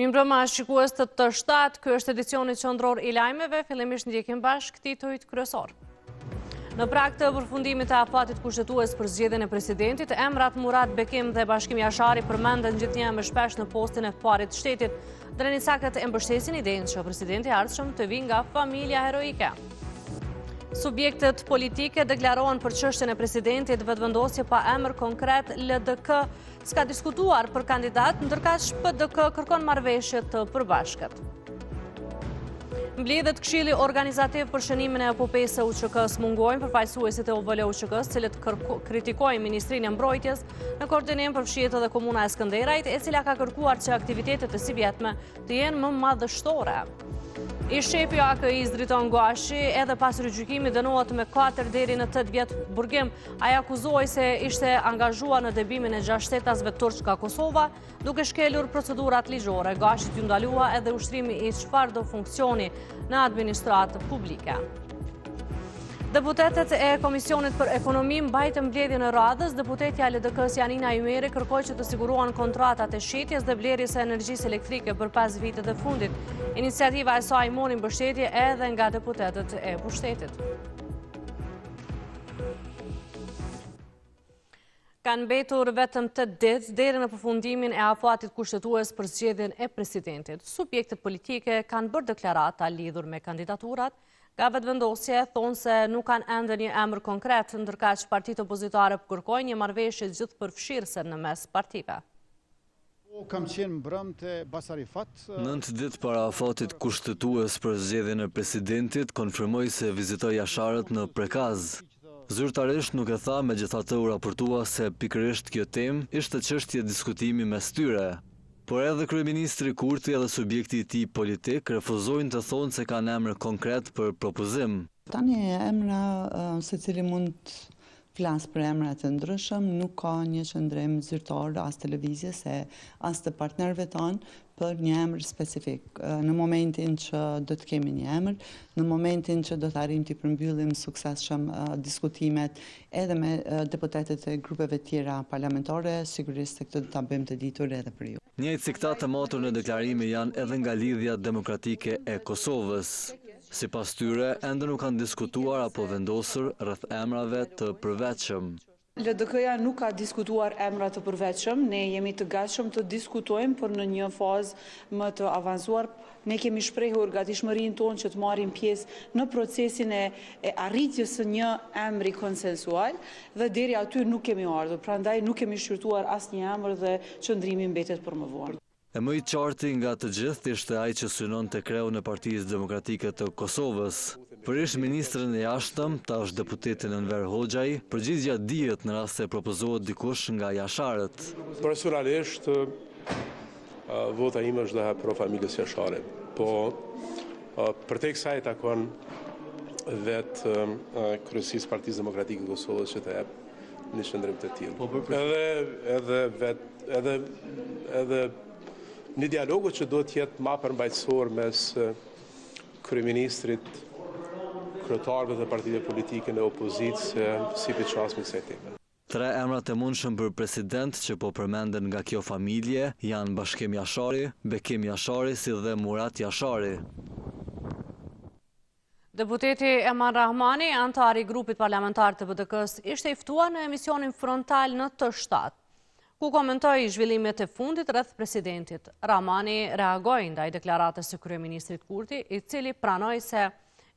Mirëmbrëma shikues të shtatë, ky është edicioni qendror i lajmeve, fillimisht ndjekim bashkë titujt kryesor. Në prag të përfundimit të afatit kushtetues për zgjedhjen e presidentit, emrat Murat Bekim dhe Bashkim Jashari përmenden gjithnjë më shpesh në postin e parit të shtetit. Drenicakët e mbështesin idenë që presidenti i ardhshëm të vijë nga familja heroike. Subjektet politike deklarohen për çështjen e presidentit vetëvendosje pa emër konkret. LDK s'ka diskutuar për kandidat, ndërkaq PDK kërkon marrëveshje të përbashkët. Mbledhet Këshilli Organizativ për shënimin e epopejës së UÇK-s mungojnë përfaqësuesit e OVL UÇK-s, cilët kritikojnë Ministrinë e Mbrojtjes në koordinim përfshihet edhe Komuna e Skënderajt, e cila ka kërkuar që aktivitetet e sivjetme të jenë më madhështore. Ish shefi AKI-s Driton Guashi edhe pas rigjykimit dënohet me 4 deri në 8 vjet burgim. Ai akuzohej se ishte angazhuar në debimin e 6 shtetasve turq nga Kosova, duke shkelur procedurat ligjore. Guashit ju ndalua edhe ushtrimi i çfarëdo funksioni në administratë publike. Deputetët e Komisionit për Ekonomi mbajtën mbledhjen e radhës. Deputetja e LDK-s Janina Ymeri kërkoi që të sigurohen kontratat e shitjes dhe blerjes së energjisë elektrike për 5 vitet e fundit. Iniciativa e saj mori mbështetje edhe nga deputetët e pushtetit. Kanë mbetur vetëm 8 ditë deri në përfundimin e afatit kushtetues për zgjedhjen e presidentit. Subjektet politike kanë bërë deklarata lidhur me kandidaturat. Nga vetëvendosje thonë se nuk kanë ende një emër konkret, ndërkaq partitë opozitare kërkojnë një marrëveshje gjithëpërfshirëse në mes partive. Kam qenë mbrëmje te Basarifat. 9 ditë para afatit kushtetues për zgjedhjen e presidentit, konfirmoi se vizitoi Jasharët në Prekaz. Zyrtarisht nuk e tha, megjithatë u raportua se pikërisht kjo temë ishte çështje diskutimi mes tyre. Por edhe kryeministri Kurti edhe subjekti i tij politik refuzojnë të thonë se kanë emër konkret për propozim. Tani emra secili mund të flas për emra të ndryshëm, nuk ka një qëndrim zyrtar as televizjes as të partnerëve tanë për një emër specifik. Në momentin që do të kemi një emër, në momentin që do të arrijmë të përmbyllim suksesshëm diskutimet edhe me deputetët e grupeve tjera parlamentare, sigurisht se këtë do ta bëjmë të ditur edhe për ju. Njëjtë si këta të matur në deklarime janë edhe nga Lidhja Demokratike e Kosovës. Sipas tyre, ende nuk kanë diskutuar apo vendosur rreth emrave të përveçëm. LDK-ja nuk ka diskutuar emra të përveçëm, ne jemi të gatshëm të diskutojmë, por në një fazë më të avancuar. Ne kemi shprehur gatishmërinë tonë që të marrim pjesë në procesin e arritjes së një emri konsensual dhe deri aty nuk kemi ardhur. Prandaj nuk kemi shqyrtuar asnjë emër dhe qëndrimi mbetet për më vonë. E më i qarti nga të gjithë ishte ai që synon të kreu në Partisë Demokratike të Kosovës. Për ish ministrën e jashtëm, tash deputetin Enver Hoxhaj, përgjigja dihet në rast se propozohet dikush nga Jasharët. Personalisht, vota ime është dhe pro familjes Jashare, po për tek sa i takon vetë kryesisë Partisë Demokratike të Kosovës që të jap një qëndrim të tillë. Edhe një dialogu që do të jetë më përmbajtësor mes kryeministrit, kryetarëve të partive politike në opozicë, si për çastin kësaj teme. 3 emrat e mundshëm për president që po përmenden nga kjo familje janë Bashkim Jashari, Bekim Jashari si dhe Murat Jashari. Deputeti Eman Rahmani, antar i grupit parlamentar të BDK-s, ishte i ftuar në emisionin frontal në T7, ku komentoi zhvillimet e fundit rreth presidentit. Rahmani reagoi ndaj deklaratës së kryeministrit Kurti, i cili pranoi se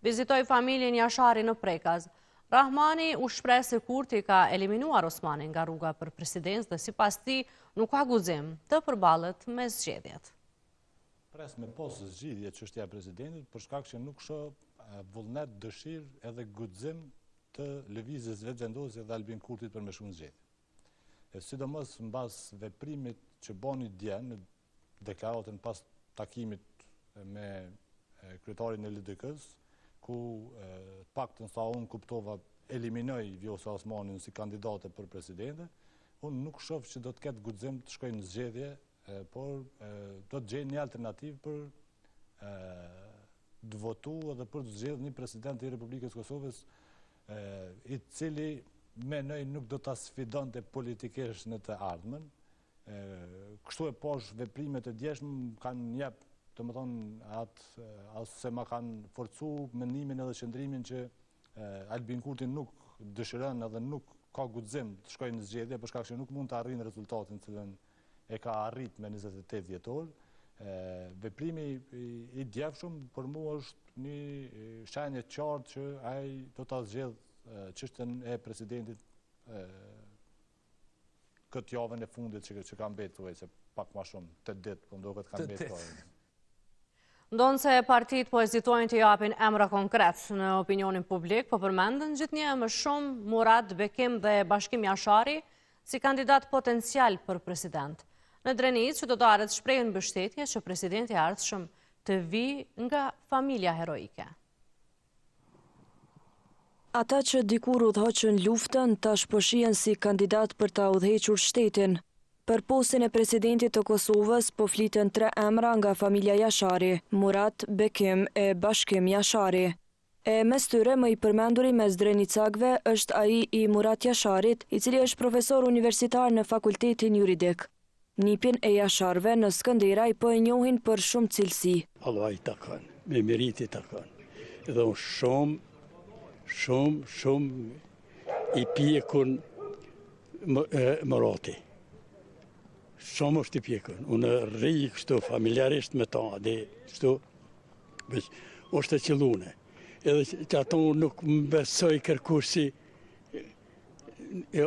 vizitoi familjen Jashari në Prekaz. Rahmani u shpreh se Kurti ka eliminuar Osmanin nga rruga për presidencë dhe sipas tij nuk ka guxim të përballet me zgjedhjet. Pres me posë zgjidhje çështja e presidentit për shkak që nuk shoh vullnet, dëshirë edhe guxim të lëvizjes vetëvendosje dhe Albin Kurtit për me shumë zgjedhje. Sidomos mbas veprimit që boni dje në deklaratën pas takimit me kryetarin e LDK-s, ku paktën sa unë kuptova eliminoi Vjosa Osmanin si kandidate për presidente, unë nuk shoh që do të ketë guxim të shkojnë në zgjedhje, por do të gjejnë një alternativë për të votuar dhe për të zgjedhur një president i Republikës Kosovës i cili menoj nuk do ta sfidonte politikisht në të ardhmen, Kështu e posh veprimet e djeshëm kanë njep, të më thonë, se ma kanë forcu mendimin edhe qëndrimin që Albin Kurti nuk dëshiron edhe nuk ka guxim të shkojë në zgjedhje, për shkak se nuk mund të arrijë rezultatin që e ka arrit me 28 vjetor. Veprimi i djefshëm për mua është një shenjë e qartë që ai do ta zgjedh çështën e presidentit këtë javën e fundit që ka mbetur, se pak më shumë 8 ditë, po ndohet ka mbetur. Ndonë se partitë po hezitojnë të japin emra konkret në opinionin publik, po përmendën gjithnjë më shumë Murat Bekim dhe Bashkim Jashari si kandidat potencial për president. Në Drenicë, qytetarët shprehin mbështetje që presidenti i ardhshëm të vijë nga familja heroike. Ata që dikur udhëhoqën luftën, tash po shihen si kandidat për ta udhëhequr shtetin. Për postin e presidentit të Kosovës po fliten 3 emra nga familja Jashari, Murat, Bekim e Bashkim Jashari. E mes tyre më i përmenduri mes drenicakëve është ai i Murat Jasharit, i cili është profesor universitar në fakultetin juridik. Nipin e Jasharve në Skënderaj po e njohin për shumë cilësi. Allah i takon, me meriti takon. Edhe unë shumë i pjekun Murati. Shumë është i pjekun. Unë rri kështu familjarisht me ta, dhe kështu është e qëllune. Edhe që ato nuk më besoj kërkush si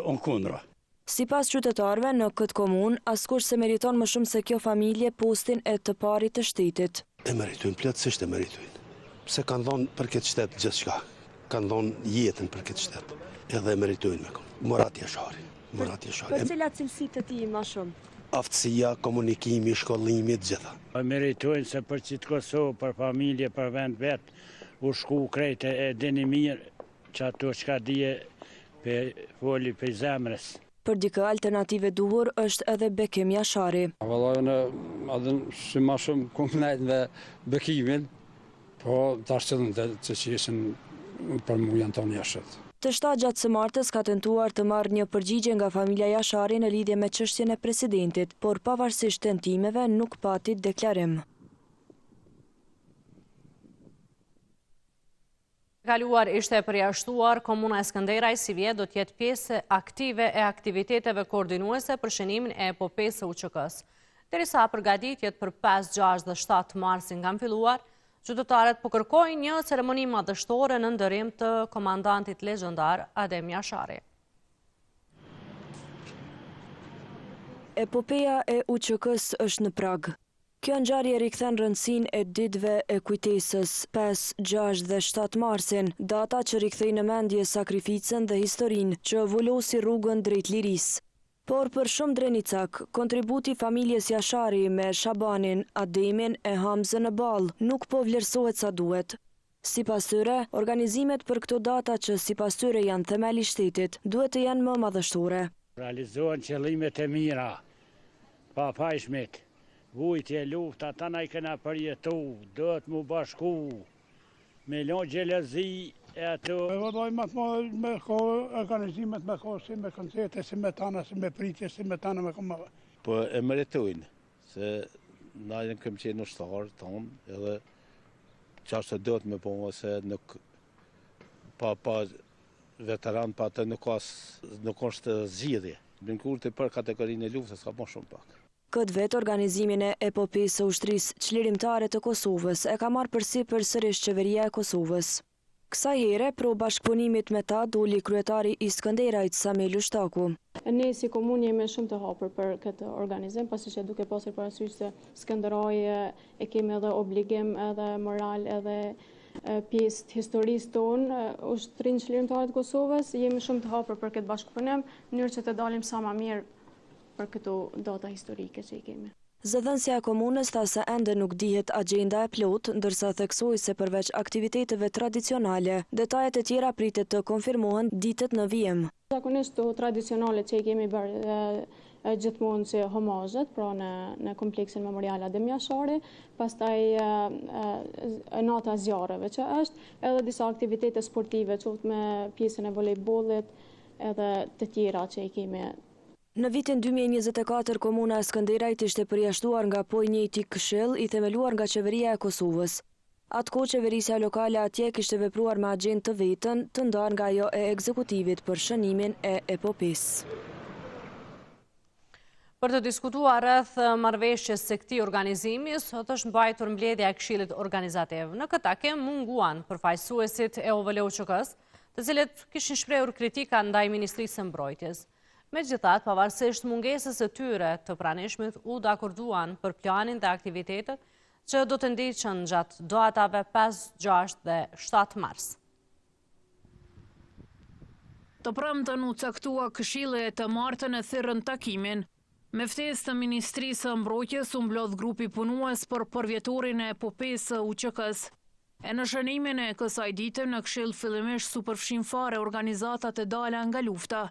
on kundra. Sipas qytetarëve në këtë komunë, askush se meriton më shumë se kjo familje postin e të parit të shtetit. E meritojnë, plotësisht e meritojnë. Pse kanë dhënë për këtë shtet gjithçka. Kanë dhënë jetën për këtë shtet. Edhe e meritojnë me kom. Murat Jashari. Për cilat cilësi të tij më shumë? Aftësia, komunikimi, shkollimi, të gjitha. Meritojnë se për qitë Kosovë, për familje, për vend vetë, u shku krejtë e dini mirë që ato që ka dije për foli për zemrës. Për dikë alternative duhur është edhe Bekim Jashari. Vallajnë edhe si ma shumë komplet me Bekimin, po të ashtë që ishin për mu janë tonë jashët. Të shtatë gjatë së martës ka tentuar të marrë një përgjigje nga familja Jashari në lidhje me çështjen e presidentit, por pavarësisht tentimeve nuk pati deklarim. Kaluar ishte përjashtuar komuna e Skënderaj si vjet do të jetë pjesë aktive e aktiviteteve koordinuese për shënimin e epopesë së UÇK-s. Derisa përgatitjet për 5, 6 dhe 7 marsin kanë filluar, qytetarët po kërkojnë një ceremoni madhështore në ndërim të komandantit legjendar Adem Jashari. Epopeja e UÇK-s është në prag. Kjo ngjarje rikthen rëndësinë e ditëve e kujtesës 5, 6 dhe 7 marsin, data që rikthej në mendje sakrificën dhe historinë që vulosi rrugën drejt lirisë. Por për shumë drenicak, kontributi familjes Jashari me Shabanin, Ademin e Hamzën në ballë nuk po vlerësohet sa duhet. Sipas tyre, organizimet për këto data që sipas tyre janë themeli i shtetit, duhet të jenë më madhështore. Realizohen qëllimet e mira, pa pajshmit. Vujtje, lufta, ta na i kena përjetu, duhet mu bashku, me lon gjelëzi e ato. Vëdoj me organizimet me ko, si me koncerte, si me tana, si me pritje, si me tana me koma. Po e meritojnë, se na jenë këm qenë në shtarë tonë, edhe qashtë duhet me po, se nuk pa veteran, pa të nuk është zgjidhje. Albin Kurti për kategorinë e luftës ka po shumë pak. Këtë vetë organizimin e epopesë së ushtrisë çlirimtare të Kosovës e ka marrë përsipër sërish qeveria e Kosovës. Kësaj here, pro bashkëpunimit me ta doli kryetari i Skënderajt Samir Lushtaku. Ne si komunë jemi shumë të hapur për këtë organizim, pasi që duke pasur parasysh se Skënderaj e kemi edhe obligim, edhe moral, edhe pjesë të historisë tonë, ushtrinë çlirimtare të Kosovës, jemi shumë të hapur për këtë bashkëpunim, në mënyrë që të dalim sa më mirë për këto data historike që i kemi. Zëdhënësja e komunës tha se ende nuk dihet agjenda e plot, ndërsa theksoi se përveç aktiviteteve tradicionale, detajet e tjera pritet të konfirmohen ditët në vijim. Zakonisht to tradicionale që i kemi bërë gjithmonë si homazhet, pra në kompleksin memorial Adem Jashari, pastaj nata zjarreve që është, edhe disa aktivitete sportive, qoftë me pjesën e volejbollit, edhe të tjera që i kemi. Në vitin 2024, komuna e Skënderajt ishte përjashtuar nga po i njëjti këshill i themeluar nga qeveria e Kosovës. Atkohë qeverisja lokale atje kishte vepruar me agjend të vetën, të ndarë nga ajo e ekzekutivit për shënimin e epopesë. Për të diskutuar rreth marrëveshjes së këtij organizimi, sot është mbajtur mbledhja e Këshillit Organizativ. Në këtë takim munguan përfaqësuesit e OVL-UÇK-s, të cilët kishin shprehur kritika ndaj Ministrisë së Mbrojtjes. Megjithatë, pavarësisht mungesës së tyre të pranishmit, u dakorduan për planin dhe aktivitetet që do të ndiqen gjatë datave 5, 6 dhe 7 mars. Të premten u caktua Këshilli e të martën e thirrën takimin. Me ftesë të Ministrisë së Mbrojtjes u mblodh grupi punues për përvjetorin e epopesë së UÇK-s. E në shënimin e kësaj dite në Këshill fillimisht superfshin fare organizatat e dala nga lufta.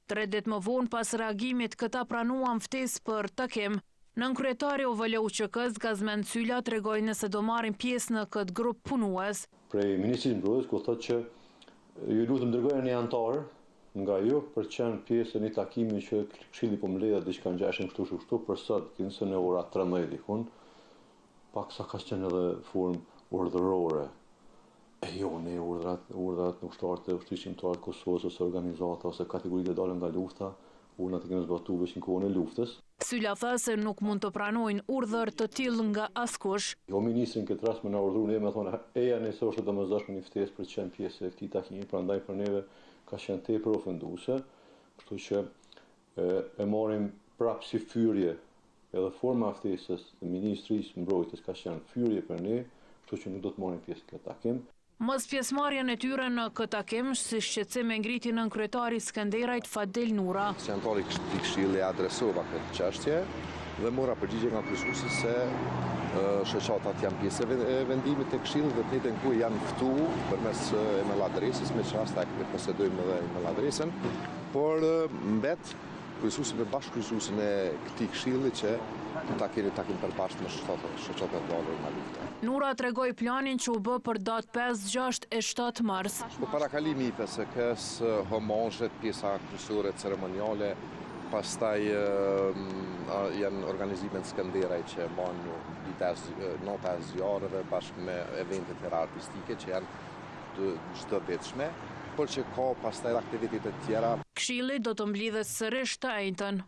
3 ditë më vonë pas reagimit këta pranuan ftesë për takim. Nënkryetari OVL-UÇK-s Gazmend Cyla tregoi nëse do marrin pjesë në këtë grup punues. Prej Ministrisë Mbrojtjes ku thotë që ju lutem dërgojeni një antar nga ju për të qenë pjesë e një takimi që Këshilli po mbledhet diçka ngjashme kështu për sot, kinse në ora 13 dikun, paksa ka qenë edhe formë urdhërore. E jo, ne urdhrat në ushtarët e ushtrisë shqiptare të Kosovës ose organizata ose kategoritë dalën nga lufta, urdhrat e kemi zbatuar veç në kohën e luftës. Cyla tha se nuk mund të pranojnë urdhër të tillë nga askush. Jo, ministrin këtë rast më na urdhëruan ne me thonë eja nëse është domosdoshme një ftesë për të qenë pjesë e këtij takimi, prandaj për neve ka qenë tepër ofenduese, kështu që e marrim prapë si fyrje, edhe forma e ftesës të Ministrisë Mbrojtjes ka qenë fyrje për ne, kështu që nuk do të marrim pjesë në këtë takim. Mos pjesëmarrjen e tyre në këtë takim, si shqetësim e ngriti nënkryetari Skënderajt Fadel Nura. Senatori i Këshillit adresova këtë çështje dhe mora përgjigje nga kryesuesi se shoqatat janë pjesë e vendimit të Këshillit dhe të njëjtën ku janë ftuar përmes email adresës, me çfarë ne posedojmë edhe email adresën, por mbet kryesuesi me bashkëkryesuesin e këtij Këshilli që ta keni takim përbashkët me shoqatat dalur nga lufta. Nura tregoi planin që u bë për datë 5, 6 e 7 mars. Po parakalimi i PSK-s, homazhet, pjesa kryesore ceremoniale, pastaj janë organizimet Skënderaj që banë nota e zjarreve bashkë me evente tjera artistike që janë çdo vetshme, por që ka pastaj aktivitete të tjera. Këshilli do të mblidhet sërish të njëjtën.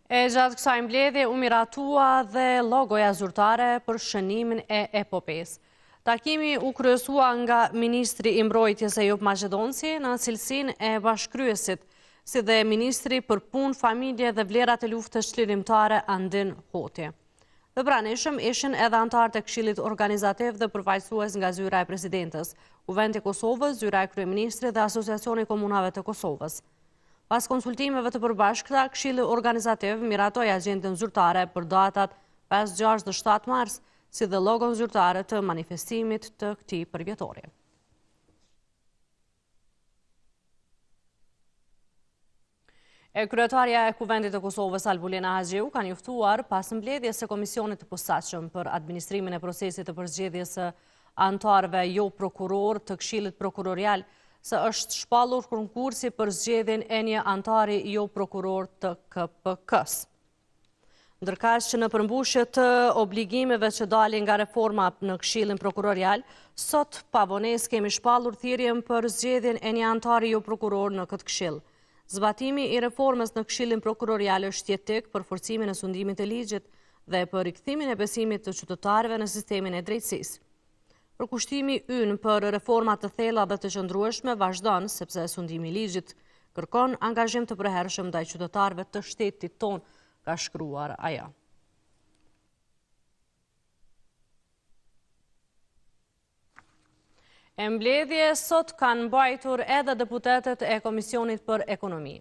E gjatë kësaj mbledhje u miratua dhe logoja zyrtare për shënimin e epopesë. Takimi u kryesua nga Ministri i Mbrojtjes Ejop Maqedonci në cilësinë e bashkryesit, si dhe Ministri për Punë, Familje dhe Vlerat e Luftës Çlirimtare Andin Hoti. Të pranishëm ishin edhe antarët e Këshillit Organizativ dhe përfaqësues nga zyra e Presidentës, Kuvendi i Kosovës, zyra e Kryeministrit dhe Asociacioni i Komunave të Kosovës. Pas konsultimeve të përbashkëta, Këshilli Organizativ miratoi agjendën zyrtare për datat 5, 6 dhe 7 mars, si dhe logon zyrtare të manifestimit të këtij përvjetori. Kryetaria e Kuvendit të Kosovës Albulina Haxhiu ka njoftuar pas mbledhjes së Komisionit të Posaçëm për administrimin e procesit të përzgjedhjes së antarëve jo prokuror të Këshillit Prokurorial se është shpallur konkursi për zgjedhjen e një antari jo prokuror të KPK-s. Ndërkaq që në përmbushje të obligimeve që dalin nga reforma në Këshillin Prokurorial, sot pavonesë kemi shpallur thirrjen për zgjedhjen e një antari jo prokuror në këtë këshill. Zbatimi i reformës në Këshillin Prokurorial është jetik për forcimin e sundimit të ligjit dhe për rikthimin e besimit të qytetarëve në sistemin e drejtësisë. Përkushtimi ynë për reformat të thella dhe të qëndrueshme vazhdon sepse sundimi i ligjit kërkon angazhim të përhershëm ndaj qytetarëve të shtetit ton, ka shkruar ajo. E mbledhje sot kanë mbajtur edhe deputetët e Komisionit për Ekonomi.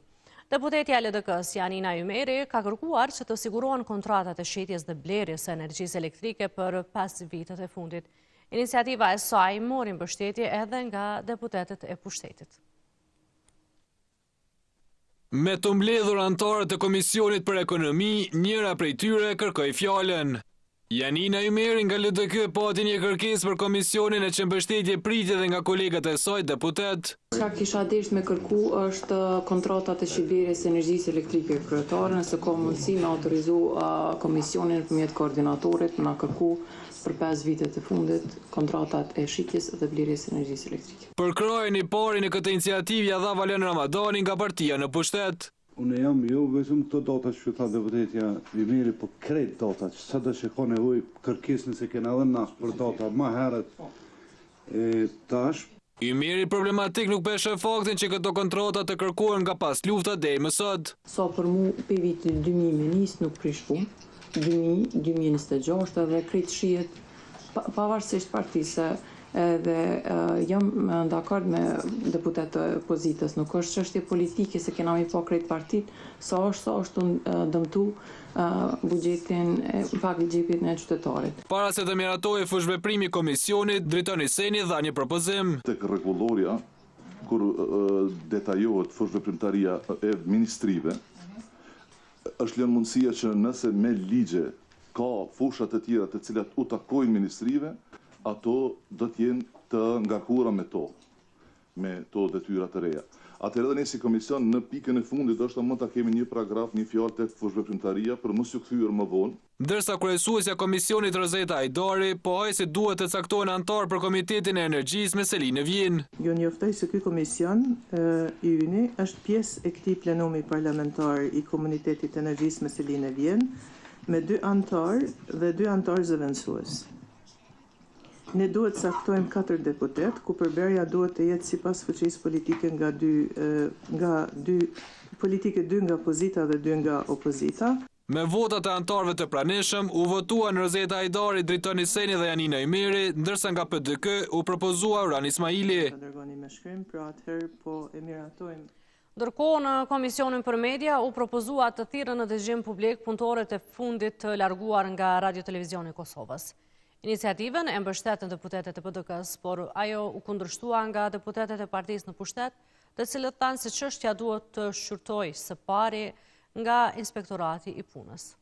Deputetja LDK-s Janina Ymeri ka kërkuar që të sigurohen kontratat e shitjes dhe blerjes së energjisë elektrike për 5 vitet e fundit. Iniciativa e saj mori mbështetje edhe nga deputetët e pushtetit. Me të mbledhur antarët e Komisionit për Ekonomi, njëra prej tyre kërkoi fjalën. Janina Ymeri nga LDK pati një kërkesë për komisionin e që mbështetje pritje dhe nga kolegat e saj deputet. Çka kisha desht me kërku është kontratat e qeverisë së energjisë elektrike kryetare, nëse ka mundësi me autorizu komisionin nëpërmjet koordinatorit na kërku për 5 vitet të fundit kontratat e shitjes dhe blerjes së energjisë elektrike. Për krajen i pari në këtë iniciativë ja dha Valen Ramadani nga partia në pushtet. Unë jam jo vetëm këto data që tha deputetja Ymeri, po krejt data, që sa do që ka nevojë kërkesë nëse kena dhe nas për data ma herët tash. Ymeri problematik nuk peshe faktin që këto kontrata të kërkuar nga pas lufta deri më sot. Sa për mu pe vitit 2020 nuk prish punë, 2026 edhe krejt shihet pavarësisht partisë. Dhe jam dakord me deputet të opozitës, nuk është çështje politike se kena mi pa krejt partit, sa është dëmtu buxhetin pak i xhepit në qytetarit. Para se të miratojë fushveprimi komisionit, drejtori Seni dha një propozim. Tek rregulloria, kur detajohet fushveprimtaria e ministrive, është lënë mundësia që nëse me ligje ka fushat e tjera të cilat u takojnë ministrive, ato do t'jenë të ngarkuara me to detyra të reja. Atëherë edhe ne si komision në pikën e fundit është mund ta kemi një paragraf, një fjalë tek fushveprimtaria për mos u kthyer më vonë. Ndërsa kryesuesja komisionit Rozeta Ajdari po ai se duhet të caktohen antar për Komitetin e Energjisë me Selinë Vjen. Ju njoftoj se ky komision yni është pjesë e këtij plenumi parlamentar i Komunitetit të Energjisë me Selinë Vjen me 2 antar dhe 2 antar zëvendësues. Ne duhet saktojmë 4 deputet, ku përberja duhet të jetë sipas fuqisë politike nga nga pozita dhe 2 nga opozita. Me votat e antarëve të pranishëm, u votuan Rozeta Ajdari, drejtori Seni dhe Janina Ymeri, ndërsa nga PDK u propozua Uran Ismaili. Ndërkohë në Komisionin për Media u propozua të thirrën në dëgjim publik punëtorët e fundit të larguar nga Radio Televizioni Kosovës. Iniciativën e mbështetën deputetet e PDK-s, por ajo u kundërshtua nga deputetet e partisë në pushtet, të cilët thanë se çështja duhet të shqyrtojë së pari nga Inspektorati i Punës.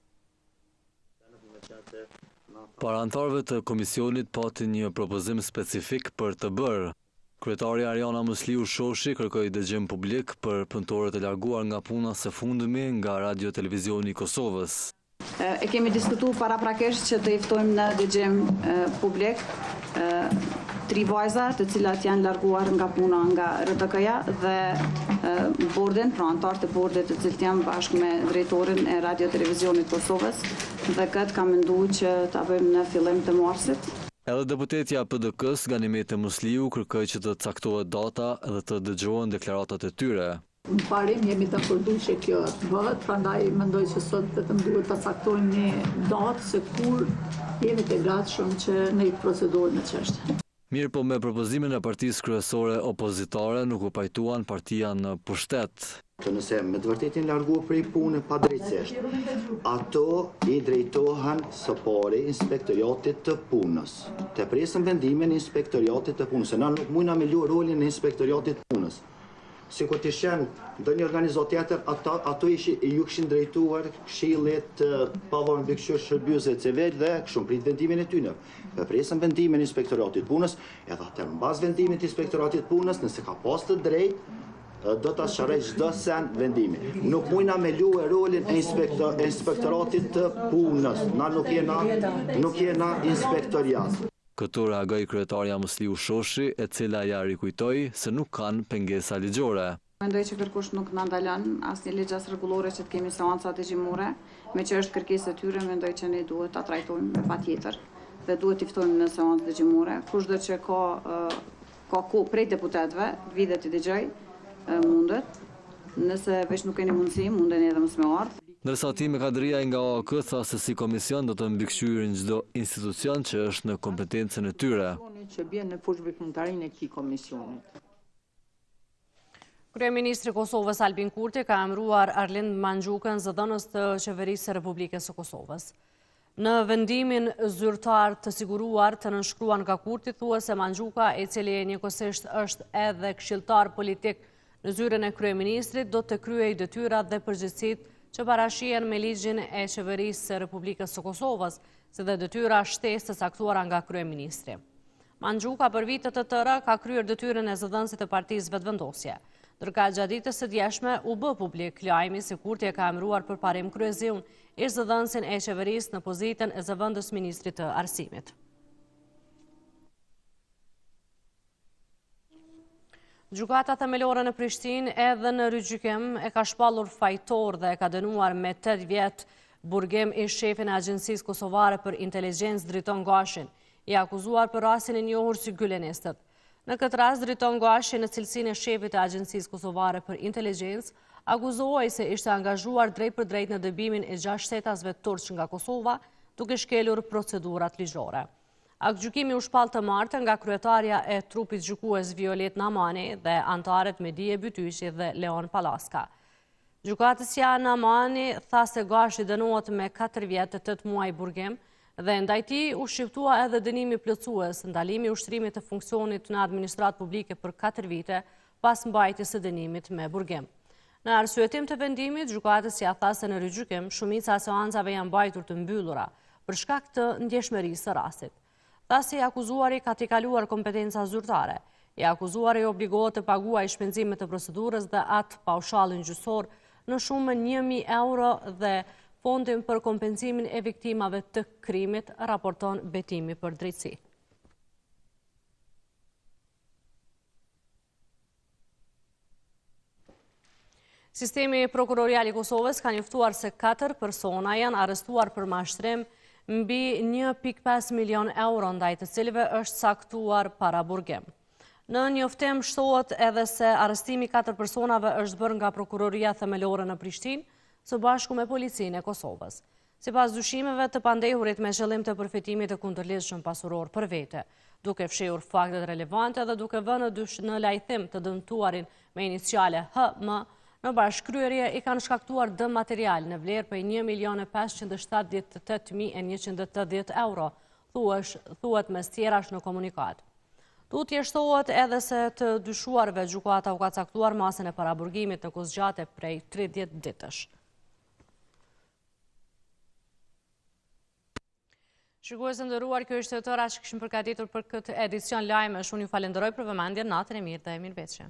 Para antarëve të komisionit pati një propozim specifik për të bërë. Kryetari Ariana Musliu Shoshi kërkoi dëgjim publik për punëtorët e larguar nga puna së fundmi nga Radio Televizioni i Kosovës. E kemi diskutuar paraprakisht që të ftojmë në dëgjim publik 3 vajza të cilat janë larguar nga puna nga RTK-ja dhe bordin, pra antarët e bordit të cilët janë bashkë me drejtorin e Radio Televizionit Kosovës dhe këtë kam menduar që ta bëjmë në fillim të marsit. Edhe deputetja PDK-s Ganimete Musliu kërkoi që të caktohet data dhe të dëgjohen deklaratat e tyre. Në parim jemi të akordu që kjo bëhet, prandaj mendoj që sot vetëm duhet të caktojmë një datë se kur jemi të gatshëm që ne të procedurojmë në çështje. Mirë, po me propozimin e partisë kryesore opozitare nuk u pajtuan partia në pushtet. Nëse me të vërtetin larguar prej punë padrejtësisht, ato i drejtohen së pari Inspektoriatit të Punës. Të presën vendimin e Inspektoriatit të Punës, se na nuk mujna me lu rolin e Inspektoriatit të Punës. Si kur të shenë ndonjë organizat tjetër, ato ju këshin drejtuar këshillit pavarur mbi këtyre shërbësve civil dhe këshun prit vendimin e tyre. Presën vendimin e Inspektoratit Punës, edhe atë mbas vendimit të Inspektoratit Punës, nëse ka pas të drejtë, do ta sharroj çdo sen vendimi. Nuk mujna me luë rolin e Inspektoratit të Punës. Na nuk jena inspektoriat. Këtu reagoi kryetaria Musliu Shoshi, e cila ja rikujtoi se nuk kanë pengesa ligjore. Mendoj që kërkush nuk na ndalon asnjë ligj as rregullore që të kemi seanca dëgjimore, me që është kërkesë e tyre, mendoj që ne duhet ta trajtojmë me patjetër dhe duhet i ftojmë në seancë dëgjimore. Kushdo që ka kohë prej deputetëve, vide të dëgjoj, mundet. Nëse veç nuk keni mundësi, munden edhe mos me ardh. Ndërsa Timi Kadria nga OAK tha se si komision do të mbikëqyrojnë çdo institucion që është në kompetencën e tyre. Që bjen në fushveprimtarinë e këtij komisioni. Kryeministri i Kosovës Albin Kurti ka emëruar Arlind Manxhukën zëdhënës të qeverisë së Republikës së Kosovës. Në vendimin zyrtar të siguruar të nënshkruan nga Kurti, thua se Manxhuka, i cili njëkohësisht është edhe këshilltar politik në zyrën e kryeministrit, do të kryejë detyrat dhe përgjegjësitë që parashihen me ligjin e qeverisë së Republikës së Kosovës, si dhe detyra shtesë të caktuara nga kryeministri. Mandxuka për vitet të tëra ka kryer detyrën e zëdhënësit të partisë vetëvendosje. Ndërka gjatë ditës së djeshme u bë publik lajmi se Kurti e ka emëruar për parim kryeziun ish zëdhënësin e qeverisë në pozitën e zëvendës ministrit të arsimit. Gjykata themelore në Prishtinë edhe në rygjykim e ka shpallur fajtor dhe e ka dënuar me 8 vjet burgim ish shefin e Agjencisë Kosovare për Inteligjencë Driton Gashin, i akuzuar për rastin e njohur si Gylenistët. Në këtë rast, Driton Gashi në cilësinë e shefit e Agjencisë Kosovare për Inteligjencë akuzohej se ishte angazhuar drejt për drejt në dëbimin e 6 shtetasve turq nga Kosova, duke shkelur procedurat ligjore. Aktgjykimi u shpall të martën nga kryetarja e trupit gjykues Violet Namani dhe antarët Medije Bytyshi dhe Leon Palaska. Gjykatësja Namani tha se Gashi dënohet me 4 vjet e 8 muaj burgim dhe ndaj tij u shqiptua edhe dënimi plotësues, ndalimi i ushtrimit të funksionit në administratë publike për 4 vite pas mbajtjes së dënimit me burgim. Në arsyetim të vendimit, gjykatësja tha se në rigjykim shumica e seancave janë mbajtur të mbyllura për shkak të ndjeshmërisë së rastit. Tha se i akuzuari ka t'i kaluar kompetenca zyrtare. I akuzuari obligohet të paguajë shpenzimet të procedurës dhe atë paushallin gjyqësor në shumën 1.000 euro dhe fondin për kompensimin e viktimave të krimit, raporton Betimi për Drejtësi. Sistemi prokurorial i Kosovës ka njoftuar se 4 persona janë arrestuar për mashtrim mbi 1.5 milion euro ndaj të cilëve është caktuar para burgim. Në njoftim shtohet edhe se arrestimi 4 personave është bërë nga Prokuroria Themelore në Prishtinë, së bashku me policinë e Kosovës. Sipas dyshimeve të pandehurit me qëllim të përfitimit të kundërligjshëm pasuror për vete, duke fshehur faktet relevante dhe duke vënë në lajthim të dëmtuarin me iniciale HM, në bashkëkryerje i kanë shkaktuar dëm material në vlerë për 1.578.180 euro, thuhet mes tjerash në komunikat. Tutje shtohet edhe se të dyshuarve gjykata u ka caktuar masën e paraburgimit në kozgjate prej 30 ditësh. Shikues të nderuar, kjo ishte tëra që kishim përgatitur për këtë edicion lajmesh. Unë ju falenderoj për vëmendjen, natën e mirë dhe mirëmbëjtje.